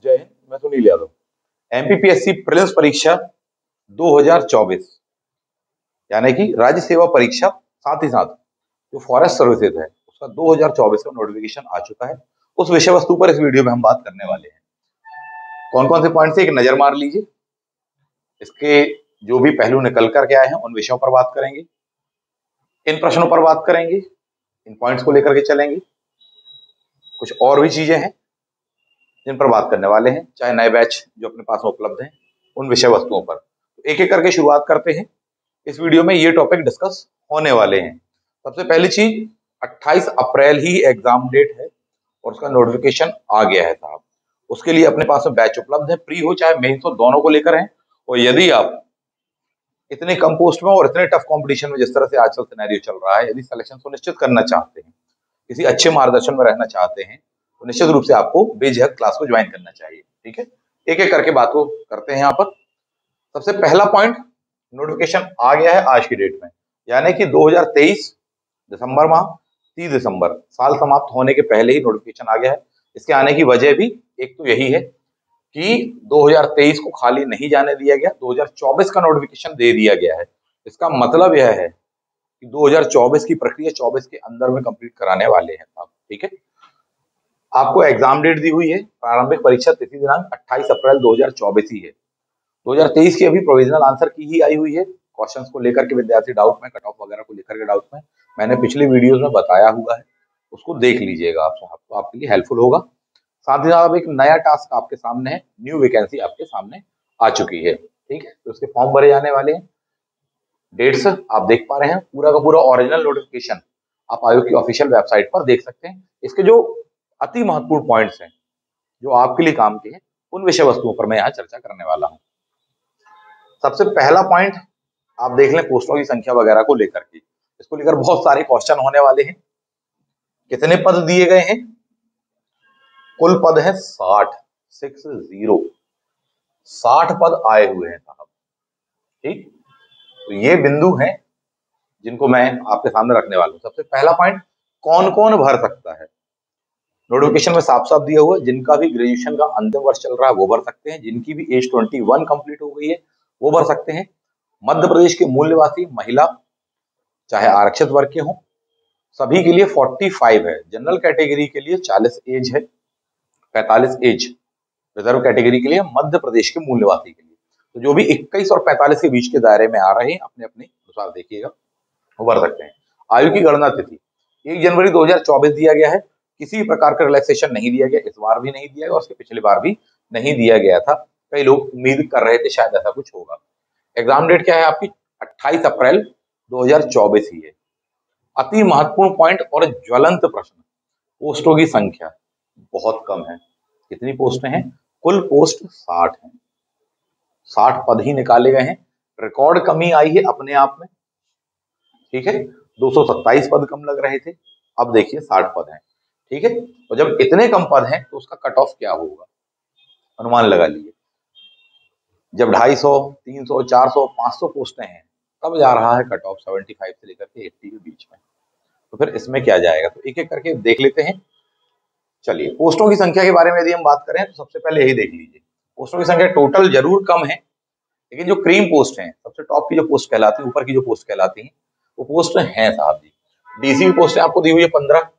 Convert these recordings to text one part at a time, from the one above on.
जय हिंद, मैं Sunil Yadav. MPPSC prelims परीक्षा 2024 यानी कि राज्य सेवा परीक्षा, साथ ही साथ जो फॉरेस्ट सर्विसेज है उसका 2024 का नोटिफिकेशन आ चुका है। उस विषय वस्तु पर इस वीडियो में हम बात करने वाले हैं। कौन कौन से पॉइंट से एक नजर मार लीजिए। इसके जो भी पहलू निकल करके आए हैं उन विषयों पर बात करेंगे, इन प्रश्नों पर बात करेंगे, इन पॉइंट्स को लेकर के चलेंगे। कुछ और भी चीजें हैं जिन पर बात करने वाले हैं, चाहे नए बैच जो अपने पास में उपलब्ध हैं उन विषय वस्तुओं पर। तो एक एक करके शुरुआत करते हैं। इस वीडियो में ये टॉपिक डिस्कस होने वाले हैं। सबसे पहली चीज, 28 अप्रैल ही एग्जाम डेट है और उसका नोटिफिकेशन आ गया है साहब। उसके लिए अपने पास में बैच उपलब्ध है, प्री हो चाहे मेंस हो, दोनों को लेकर हैं। और यदि आप इतने कम पोस्ट में और इतने टफ कंपटीशन में जिस तरह से आजकल सिनेरियो चल रहा है, यदि सिलेक्शन सुनिश्चित करना चाहते हैं, किसी अच्छे मार्गदर्शन में रहना चाहते हैं, तो निश्चित रूप से आपको बेझिझक क्लास को ज्वाइन करना चाहिए। ठीक है, एक एक करके बात को करते हैं यहाँ पर। सबसे पहला पॉइंट, नोटिफिकेशन आ गया है आज की डेट में, यानी कि 2023 दिसंबर माह 30 दिसंबर, साल समाप्त होने के पहले ही नोटिफिकेशन आ गया है। इसके आने की वजह भी एक तो यही है कि 2023 को खाली नहीं जाने दिया गया, 2024 का नोटिफिकेशन दे दिया गया है। इसका मतलब यह है कि 2024 की प्रक्रिया 24 के अंदर में कंप्लीट कराने वाले हैं आप। ठीक है, आपको एग्जाम डेट दी हुई है, प्रारंभिक परीक्षा तिथि दिनांक 28 अप्रैल 2024 ही है। 2023 की अभी प्रोविजनल आंसर की ही आई हुई है। क्वेश्चंस को लेकर के विद्यार्थी डाउट में, कट ऑफ वगैरह को लेकर के डाउट में, मैंने पिछली वीडियोस में बताया हुआ है, उसको देख लीजिएगा आप, तो आपके लिए हेल्पफुल होगा। साथ ही साथ अब एक नया टास्क आपके सामने है, न्यू वैकेंसी आपके सामने आ चुकी है। ठीक है, तो उसके फॉर्म भरे जाने वाले हैं। डेट्स आप देख पा रहे हैं, पूरा का पूरा ओरिजिनल नोटिफिकेशन आप आयोग की ऑफिशियल वेबसाइट पर देख सकते हैं। इसके जो अति महत्वपूर्ण पॉइंट्स हैं जो आपके लिए काम के हैं, उन विषय वस्तुओं पर मैं यहाँ चर्चा करने वाला हूँ। सबसे पहला पॉइंट आप देख लें, पोस्टों की संख्या वगैरह को लेकर के, इसको लेकर बहुत सारे क्वेश्चन होने वाले हैं। कितने पद दिए गए हैं? कुल पद है 60 पद आए हुए हैं साहब। ठीक, तो ये बिंदु हैं जिनको मैं आपके सामने रखने वाला हूं। सबसे पहला पॉइंट, कौन कौन भर सकता है? नोटिफिकेशन में साफ साफ दिया हुआ है, जिनका भी ग्रेजुएशन का अंतिम वर्ष चल रहा है वो भर सकते हैं, जिनकी भी एज 21 कंप्लीट हो गई है वो भर सकते हैं। मध्य प्रदेश के मूल निवासी महिला, चाहे आरक्षित वर्ग के हों, सभी के लिए 45 है। जनरल कैटेगरी के लिए 40 एज है, 45 एज रिजर्व कैटेगरी के लिए, मध्य प्रदेश के मूल निवासी के लिए। तो जो भी 21 और 45 के बीच के दायरे में आ रहे हैं, अपने अपने अनुसार देखिएगा, वो भर सकते हैं। आयु की गणना तिथि 1 जनवरी 2024 दिया गया है। किसी प्रकार का रिलैक्सेशन नहीं दिया गया, इस बार भी नहीं दिया गया और उसके पिछली बार भी नहीं दिया गया था। कई लोग उम्मीद कर रहे थे शायद ऐसा कुछ होगा। एग्जाम डेट क्या है आपकी? 28 अप्रैल 2024 ही है। अति महत्वपूर्ण पॉइंट और ज्वलंत प्रश्न, पोस्टों की संख्या बहुत कम है। कितनी पोस्टें हैं? कुल पोस्ट 60 है। 60 पद ही निकाले गए हैं। रिकॉर्ड कमी आई है अपने आप में। ठीक है, 227 पद कम लग रहे थे, अब देखिए 60 पद हैं। ठीक है, और जब इतने कम पद हैं तो उसका कट ऑफ क्या होगा, अनुमान लगा लीजिए। जब 250, 300, 400, 500 पोस्टें हैं, तब जा रहा है कट ऑफ 75 से लेकर के 80 के बीच में। तो फिर इसमें क्या जाएगा, तो एक एक करके देख लेते हैं। चलिए, पोस्टों की संख्या के बारे में यदि हम बात करें तो सबसे पहले यही देख लीजिए, पोस्टों की संख्या टोटल जरूर कम है, लेकिन जो क्रीम पोस्ट हैं, सबसे टॉप की जो पोस्ट कहलाती है, ऊपर की जो पोस्ट कहलाती है, वो पोस्ट हैं साहब जी। डीसी की पोस्टें आपको दी हुई है 15,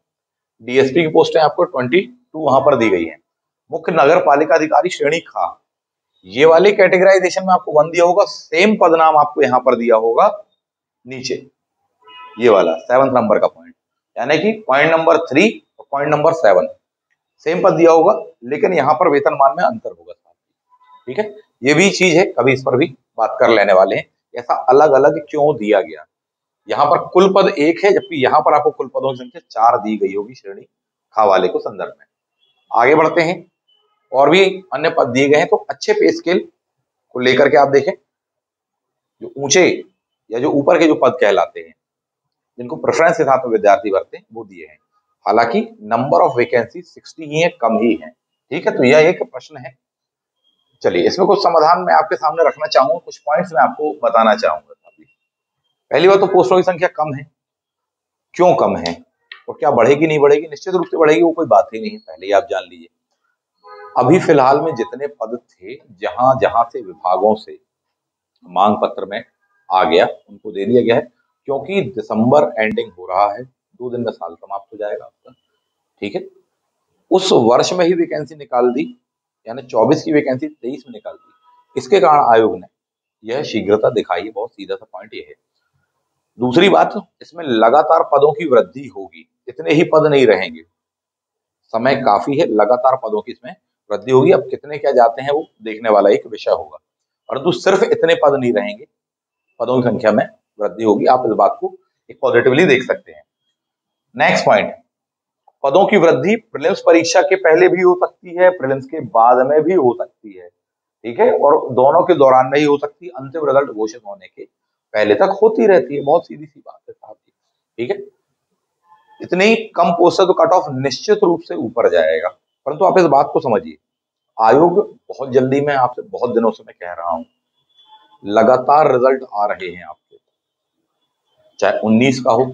डीएसपी की पोस्टें आपको 22 वहां पर दी गई है। मुख्य नगर पालिका अधिकारी श्रेणी खा, ये वाले कैटेगराइजेशन में आपको 1 दिया होगा, सेम पद नाम आपको यहाँ पर दिया होगा नीचे, ये वाला 7 नंबर का पॉइंट, यानी कि पॉइंट नंबर 3 और पॉइंट नंबर 7 सेम पद दिया होगा, लेकिन यहाँ पर वेतनमान में अंतर होगा। ठीक है, ये भी चीज है, कभी इस पर भी बात कर लेने वाले हैं, ऐसा अलग अलग क्यों दिया गया। यहाँ पर कुल पद 1 है, जबकि यहाँ पर आपको कुल पदों की संख्या 4 दी गई होगी श्रेणी खा वाले को संदर्भ में। आगे बढ़ते हैं, और भी अन्य पद दिए गए हैं। तो अच्छे पे स्केल को लेकर के आप देखें, जो ऊंचे या जो ऊपर के जो पद कहलाते हैं, जिनको प्रेफरेंस के साथ में विद्यार्थी भरते हैं, वो दिए हैं। हालांकि नंबर ऑफ वैकेंसी 60 ही है, कम ही है। ठीक है, तो यह एक प्रश्न है। चलिए, इसमें कुछ समाधान मैं आपके सामने रखना चाहूंगा, कुछ पॉइंट्स मैं आपको बताना चाहूंगा। पहली बात तो पोस्टों की संख्या कम है, क्यों कम है और क्या बढ़ेगी नहीं बढ़ेगी? निश्चित रूप से बढ़ेगी, वो कोई बात ही नहीं है, पहले ही आप जान लीजिए। अभी फिलहाल में जितने पद थे, जहां जहां से विभागों से मांग पत्र में आ गया, उनको दे दिया गया है, क्योंकि दिसंबर एंडिंग हो रहा है, 2 दिन में साल समाप्त हो जाएगा आपका। ठीक है, उस वर्ष में ही वैकेंसी निकाल दी, यानी 24 की वैकेंसी 23 में निकाल दी। इसके कारण आयोग ने यह शीघ्रता दिखाई है। बहुत सीधा सा पॉइंट ये है। दूसरी बात, इसमें लगातार पदों की वृद्धि होगी, इतने ही पद नहीं रहेंगे, समय काफी है, लगातार पदों की इसमें वृद्धि होगी। अब कितने क्या जाते हैं वो देखने वाला एक विषय होगा, परंतु सिर्फ इतने पद नहीं रहेंगे, पदों की संख्या में वृद्धि होगी। आप इस बात को एक पॉजिटिवली देख सकते हैं। नेक्स्ट पॉइंट, पदों की वृद्धि प्रीलिम्स परीक्षा के पहले भी हो सकती है, प्रीलिम्स के बाद में भी हो सकती है। ठीक है, और दोनों के दौरान में ही हो सकती है, अंतिम रिजल्ट घोषित होने के पहले तक होती रहती है। बहुत सीधी सी बात है साहब जी। ठीक है, इतनी कम पोस्ट से तो कट ऑफ निश्चित रूप से ऊपर जाएगा, परंतु आप इस बात को समझिए, आयोग बहुत जल्दी में, आपसे बहुत दिनों से मैं कह रहा हूं, लगातार रिजल्ट आ रहे हैं आपके, चाहे 19 का हो,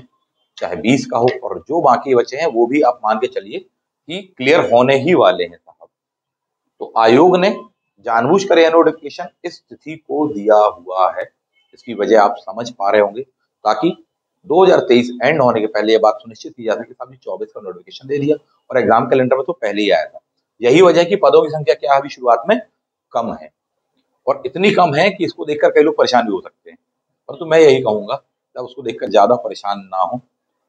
चाहे 20 का हो, और जो बाकी बचे हैं वो भी आप मान के चलिए कि क्लियर होने ही वाले हैं साहब। तो आयोग ने जानबूझकर यह नोटिफिकेशन इस तिथि को दिया हुआ है, इसकी वजह आप समझ पा रहे होंगे, ताकि 2023 एंड होने के पहले यह बात सुनिश्चित की जा सके। साहब 24 का नोटिफिकेशन दे दिया और एग्जाम कैलेंडर में तो पहले ही आया था। यही वजह है कि पदों की संख्या क्या अभी शुरुआत में कम है, और इतनी कम है कि इसको देखकर कई लोग परेशान भी हो सकते हैं, परंतु मैं यही कहूंगा कि उसको देखकर ज्यादा परेशान ना हो।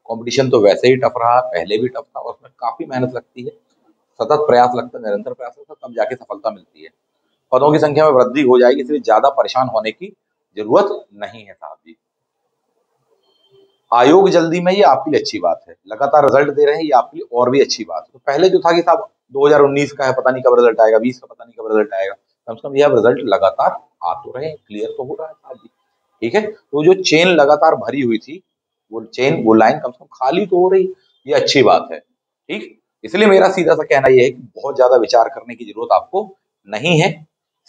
कंपटीशन तो वैसे ही टफ रहा, पहले भी टफ था, और उसमें काफी मेहनत लगती है, सतत प्रयास लगता है, निरंतर प्रयास लगता है, तब जाके सफलता मिलती है। पदों की संख्या में वृद्धि हो जाएगी, इसलिए ज्यादा परेशान होने की जरूरत नहीं है साहब जी। आयोग जल्दी में, ये आपके लिए अच्छी बात है, लगातार रिजल्ट दे रहे हैं, ये आपके लिए और भी अच्छी बात है। तो पहले जो था कि साहब 2019 का है, पता नहीं कब रिजल्ट आएगा, 20 का पता नहीं कब रिजल्ट आएगा, कम से कम यह रिजल्ट लगातार आ तो रहे हैं, क्लियर तो हो रहा है साहब जी। ठीक है, तो जो चेन लगातार भरी हुई थी, वो चेन, वो लाइन कम से कम खाली तो हो रही, ये अच्छी बात है। ठीक, इसलिए मेरा सीधा सा कहना यह है कि बहुत ज्यादा विचार करने की जरूरत आपको नहीं है,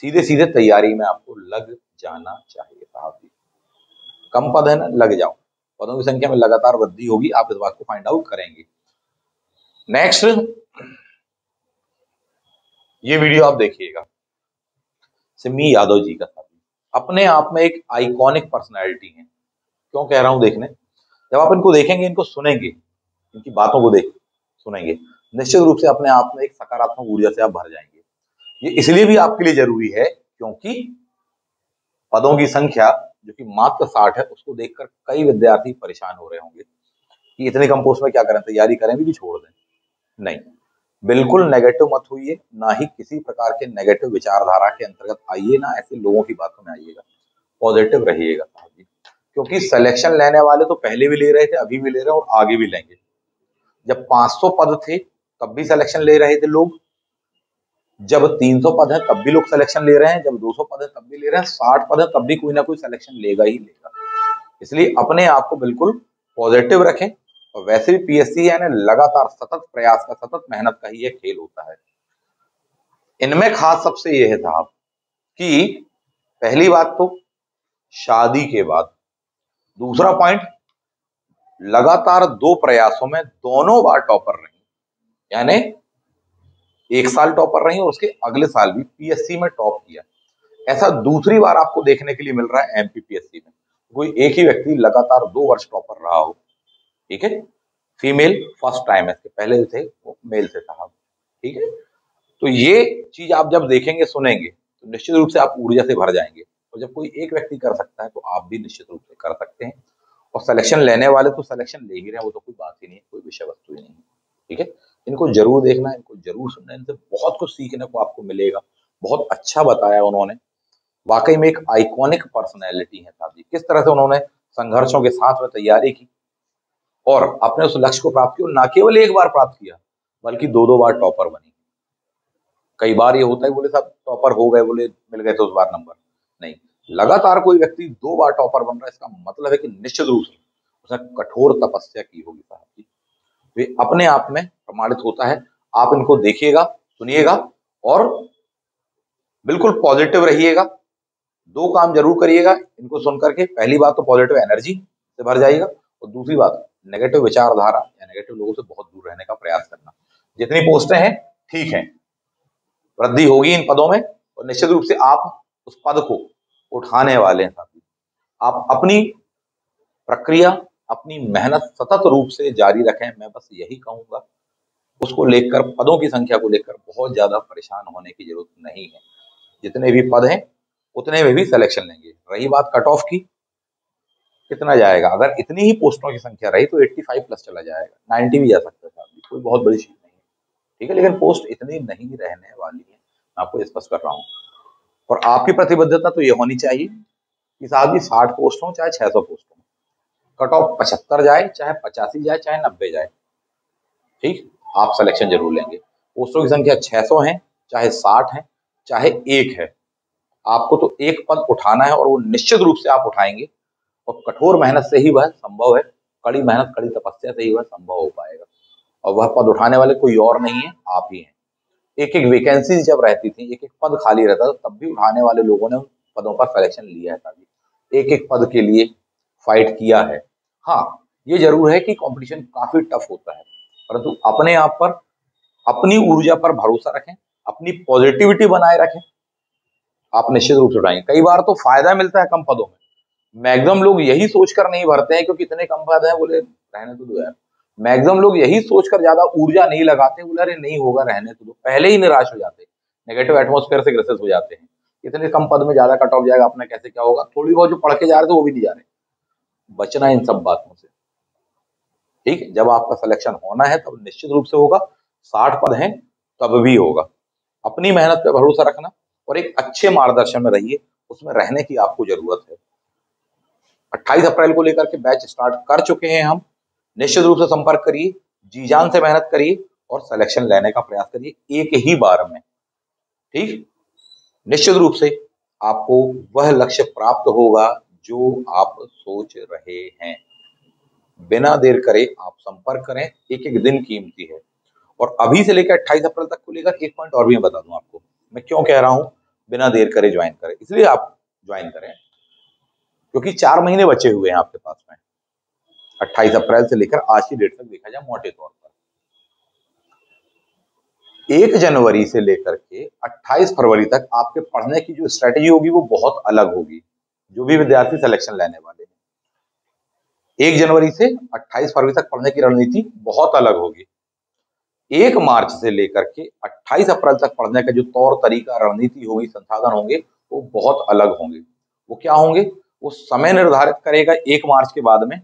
सीधे सीधे तैयारी में आपको लग जाना चाहिए साहब जी। कम पद है ना, लग जाओ, पदों की संख्या में लगातार वृद्धि होगी, आप इस बात को फाइंड आउट करेंगे। नेक्स्ट, ये वीडियो आप देखिएगा, सिमी यादव जी का था, अपने आप में एक आइकॉनिक पर्सनैलिटी है। क्यों कह रहा हूं देखने, जब आप इनको देखेंगे, इनको सुनेंगे, इनकी बातों को देख सुनेंगे, निश्चित रूप से अपने आप में एक सकारात्मक ऊर्जा से आप भर जाएंगे। ये इसलिए भी आपके लिए जरूरी है क्योंकि पदों की संख्या जो कि मात्र 60 है, उसको देखकर कई विद्यार्थी परेशान हो रहे होंगे कि इतने कम पोस्ट में क्या करें, तैयारी करें भी कि छोड़ दें। नहीं, बिल्कुल नेगेटिव मत होइए, ना ही किसी प्रकार के नेगेटिव विचारधारा के अंतर्गत आइए, ना ऐसे लोगों की बातों में आइएगा, पॉजिटिव रहिएगा साहब जी। क्योंकि सिलेक्शन लेने वाले तो पहले भी ले रहे थे, अभी भी ले रहे हैं और आगे भी लेंगे। जब 500 पद थे तब भी सिलेक्शन ले रहे थे लोग, जब 300 पद है तब भी लोग सिलेक्शन ले रहे हैं, जब 200 पद है तब भी ले रहे हैं, 60 पद है तब भी कोई ना कोई सिलेक्शन लेगा ही लेगा। इसलिए अपने आप को बिल्कुल पॉजिटिव रखें, और वैसे भी पीएससी यानी लगातार सतत प्रयास का, सतत मेहनत का ही ये खेल होता है। इनमें खास सबसे ये है साहब कि पहली बात तो शादी के बाद, दूसरा पॉइंट, लगातार 2 प्रयासों में दोनों बार टॉपर रही, यानी एक साल टॉपर रही और उसके अगले साल भी पीएससी में टॉप किया। ऐसा दूसरी बार आपको देखने के लिए मिल रहा है एमपीपीएससी में, कोई एक ही व्यक्ति लगातार 2 वर्ष टॉपर रहा हो। ठीक है, फीमेल फर्स्ट टाइम है, पहले जो थे वो मेल थे साहब। ठीक है, तो ये चीज आप जब देखेंगे, सुनेंगे, तो निश्चित रूप से आप ऊर्जा से भर जाएंगे, और जब कोई एक व्यक्ति कर सकता है तो आप भी निश्चित रूप से कर सकते हैं। और सिलेक्शन लेने वाले तो सिलेक्शन ले ही रहे हैं, वो तो कोई बात ही नहीं है, कोई विषय वस्तु ही नहीं है। ठीक है, इनको जरूर देखना, इनको जरूर सुनना, इनसे बहुत कुछ सीखने को आपको मिलेगा। बहुत अच्छा बताया उन्होंने, वाकई में एक आइकॉनिक पर्सनैलिटी है साहब जी। किस तरह से उन्होंने संघर्षों के साथ में तैयारी की और अपने उस लक्ष्य को प्राप्त किया, ना केवल एक बार प्राप्त किया बल्कि 2-2 बार टॉपर बनी। कई बार ये होता है बोले साहब टॉपर हो गए, बोले मिल गए थे उस बार नंबर, नहीं, लगातार कोई व्यक्ति 2 बार टॉपर बन रहा है, इसका मतलब है कि निश्चित रूप से उसने कठोर तपस्या की होगी साहब जी। वे अपने आप में प्रमाणित होता है। आप इनको देखिएगा, सुनिएगा, और बिल्कुल पॉजिटिव रहिएगा। 2 काम जरूर करिएगा इनको सुन करके, पहली बात तो पॉजिटिव एनर्जी से भर जाइएगा, और दूसरी बात नेगेटिव विचारधारा या नेगेटिव लोगों से बहुत दूर रहने का प्रयास करना। जितनी पोस्टें हैं ठीक है, वृद्धि होगी इन पदों में और निश्चित रूप से आप उस पद को उठाने वाले हैं साथी। आप अपनी प्रक्रिया, अपनी मेहनत सतत रूप से जारी रखें, मैं बस यही कहूंगा। उसको लेकर, पदों की संख्या को लेकर बहुत ज्यादा परेशान होने की जरूरत नहीं है। जितने भी पद हैं उतने में भी सिलेक्शन लेंगे। रही बात कट ऑफ की, कितना जाएगा, अगर इतनी ही पोस्टों की संख्या रही तो 85 प्लस चला जाएगा, 90 भी जा सकता है साहब, कोई बहुत बड़ी चीज नहीं है, ठीक है। लेकिन पोस्ट इतनी नहीं रहने वाली है, मैं आपको स्पष्ट कर रहा हूँ। और आपकी प्रतिबद्धता तो ये होनी चाहिए कि साहब जी 60 पोस्ट हो चाहे 600 पोस्ट हो, कट ऑफ 75 जाए चाहे 85 जाए चाहे 90 जाए, ठीक, आप सिलेक्शन जरूर लेंगे। पोस्टों की संख्या 600 है चाहे 60 है चाहे 1 है, आपको तो एक पद उठाना है और वो निश्चित रूप से आप उठाएंगे। और कठोर मेहनत से ही वह संभव है, कड़ी मेहनत कड़ी तपस्या से ही वह संभव हो पाएगा। और वह पद उठाने वाले कोई और नहीं है, आप ही हैं। एक एक वैकेंसी जब रहती थी, एक एक पद खाली रहता था, तब भी उठाने वाले लोगों ने उन पदों पर सिलेक्शन लिया है साहब, एक एक पद के लिए फाइट किया है। हाँ, ये जरूर है कि कंपटीशन काफी टफ होता है, परंतु अपने आप पर, अपनी ऊर्जा पर भरोसा रखें, अपनी पॉजिटिविटी बनाए रखें, आप निश्चित रूप से उठाएंगे। कई बार तो फायदा मिलता है कम पदों में, मैक्सिमम लोग यही सोचकर नहीं भरते हैं क्योंकि इतने कम पद हैं, बोले रहने तो दो यार। मैक्सिमम लोग यही सोचकर ज्यादा ऊर्जा नहीं लगाते, बोले अरे नहीं होगा रहने तो दो, पहले ही निराश हो जाते हैं, नेगेटिव एटमोस्फेयर से ग्रसित हो जाते हैं। इतने कम पद में ज्यादा कट ऑफ जाएगा, अपना कैसे क्या होगा, थोड़ी बहुत जो पढ़ के जा रहे थे वो भी नहीं जा रहे। बचना इन सब बातों से, ठीक है। जब आपका सिलेक्शन होना है तब निश्चित रूप से होगा, 60 पद हैं तब भी होगा। अपनी मेहनत पे भरोसा रखना और एक अच्छे मार्गदर्शन में रहिए, उसमें रहने की आपको जरूरत है। 28 अप्रैल को लेकर के बैच स्टार्ट कर चुके हैं हम, निश्चित रूप से संपर्क करिए, जी जान से मेहनत करिए और सिलेक्शन लेने का प्रयास करिए एक ही बार में, ठीक। निश्चित रूप से आपको वह लक्ष्य प्राप्त होगा जो आप सोच रहे हैं। बिना देर करे आप संपर्क करें, एक एक दिन कीमती है। और अभी से लेकर 28 अप्रैल तक को लेकर एक पॉइंट और भी मैं बता दूं आपको, मैं क्यों कह रहा हूं बिना देर करे ज्वाइन करें। इसलिए आप ज्वाइन करें क्योंकि 4 महीने बचे हुए हैं आपके पास में, 28 अप्रैल से लेकर आज की डेट तक देखा जाए मोटे तौर पर। 1 जनवरी से लेकर के 28 फरवरी तक आपके पढ़ने की जो स्ट्रेटेजी होगी वो बहुत अलग होगी, जो भी विद्यार्थी सिलेक्शन लेने वाले हैं। 1 जनवरी से 28 फरवरी तक पढ़ने की रणनीति बहुत अलग होगी। 1 मार्च से लेकर के 28 अप्रैल तक पढ़ने का जो तौर तरीका, रणनीति होगी, संसाधन होंगे, वो बहुत अलग होंगे। वो क्या होंगे, वो समय निर्धारित करेगा 1 मार्च के बाद में।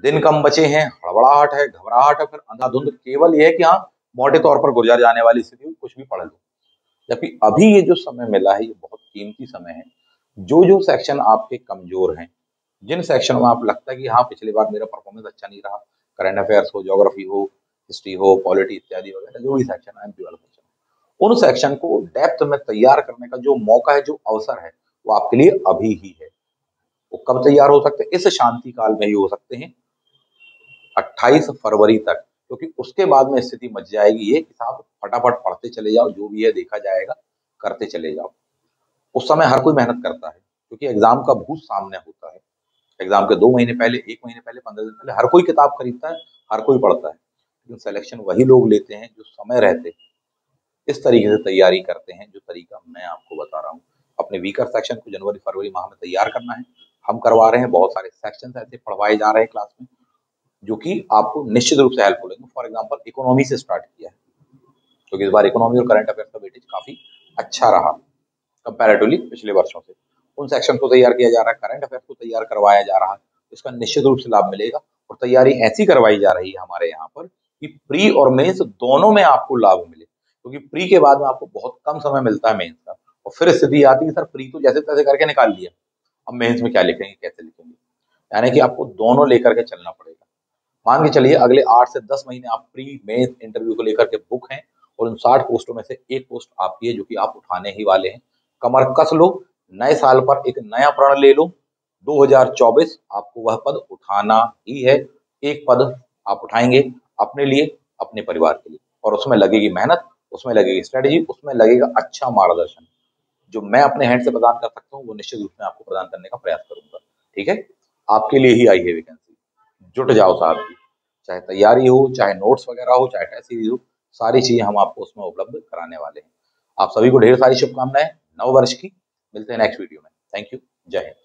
दिन कम बचे हैं, हड़बड़ाहट है, घबराहट है, फिर अंधाधुंध केवल यह है कि हाँ मोटे तौर पर गुजर जाने वाली स्थिति, कुछ भी पढ़ लो। जबकि अभी ये जो समय मिला है ये बहुत कीमती समय है। जो जो सेक्शन आपके कमजोर हैं, जिन सेक्शन में आप लगता है कि हाँ पिछली बार मेरा परफॉर्मेंस अच्छा नहीं रहा, करंट अफेयर्स हो, ज्योग्राफी हो, हिस्ट्री हो, पॉलिटी इत्यादि वगैरह जो भी सेक्शन है, एमपी वाला सेक्शन, उन सेक्शन को डेप्थ में तैयार करने का जो मौका है, जो अवसर है, वो आपके लिए अभी ही है। वो कब तैयार हो सकते हैं, इस शांति काल में ही हो सकते हैं, 28 फरवरी तक। क्योंकि उसके बाद में स्थिति मच जाएगी ये कि साहब फटाफट पढ़ते चले जाओ, जो भी है देखा जाएगा, करते चले जाओ। उस समय हर कोई मेहनत करता है क्योंकि एग्जाम का भूत सामने होता है। एग्जाम के 2 महीने पहले, 1 महीने पहले, 15 दिन पहले हर कोई किताब खरीदता है, हर कोई पढ़ता है। लेकिन सिलेक्शन वही लोग लेते हैं जो समय रहते इस तरीके से तैयारी करते हैं, जो तरीका मैं आपको बता रहा हूँ। अपने वीकर सेक्शन को जनवरी फरवरी माह में तैयार करना है, हम करवा रहे हैं। बहुत सारे सेक्शन ऐसे पढ़वाए जा रहे हैं क्लास में जो कि आपको निश्चित रूप से हेल्पफुल है। फॉर एग्जाम्पल इकोनॉमी से स्टार्ट किया है, क्योंकि इस बार इकोनॉमी और करंट अफेयर्स का वेटेज काफी अच्छा रहा कंपैरेटिवली पिछले वर्षों से। उन सेक्शन को तैयार किया जा रहा है, करंट अफेयर्स को तैयार करवाया जा रहा है, इसका निश्चित रूप से लाभ मिलेगा। और तैयारी ऐसी करवाई जा रही है हमारे यहाँ पर कि प्री और मेंस दोनों में आपको लाभ मिले, क्योंकि प्री के बाद में आपको बहुत कम समय मिलता है मेंस का, और फिर स्थिति आती है सर प्री तो जैसे तैसे करके निकाल लिया, अब मेंस में क्या लिखेंगे, कैसे लिखेंगे। यानी कि आपको दोनों लेकर के चलना पड़ेगा। मान के चलिए अगले 8 से 10 महीने आप प्री मेंस इंटरव्यू को लेकर के बुक हैं, और उन 60 पोस्टों में से एक पोस्ट आपकी है जो कि आप उठाने ही वाले हैं। कमर कस लो, नए साल पर एक नया प्रण ले लो। 2024 आपको वह पद उठाना ही है। एक पद आप उठाएंगे अपने लिए, अपने परिवार के लिए, और उसमें लगेगी मेहनत, उसमें लगेगी स्ट्रेटेजी, उसमें लगेगा अच्छा मार्गदर्शन। जो मैं अपने हैंड से प्रदान कर सकता हूँ वो निश्चित रूप में आपको प्रदान करने का प्रयास करूंगा, ठीक है। आपके लिए ही आई है वैकेंसी, जुट जाओ साहब जी। चाहे तैयारी हो, चाहे नोट्स वगैरह हो, चाहे टेस्ट सीरीज हो, सारी चीजें हम आपको उसमें उपलब्ध कराने वाले हैं। आप सभी को ढेर सारी शुभकामनाएं नव वर्ष की। मिलते हैं नेक्स्ट वीडियो में। Thank you. जय हिंद।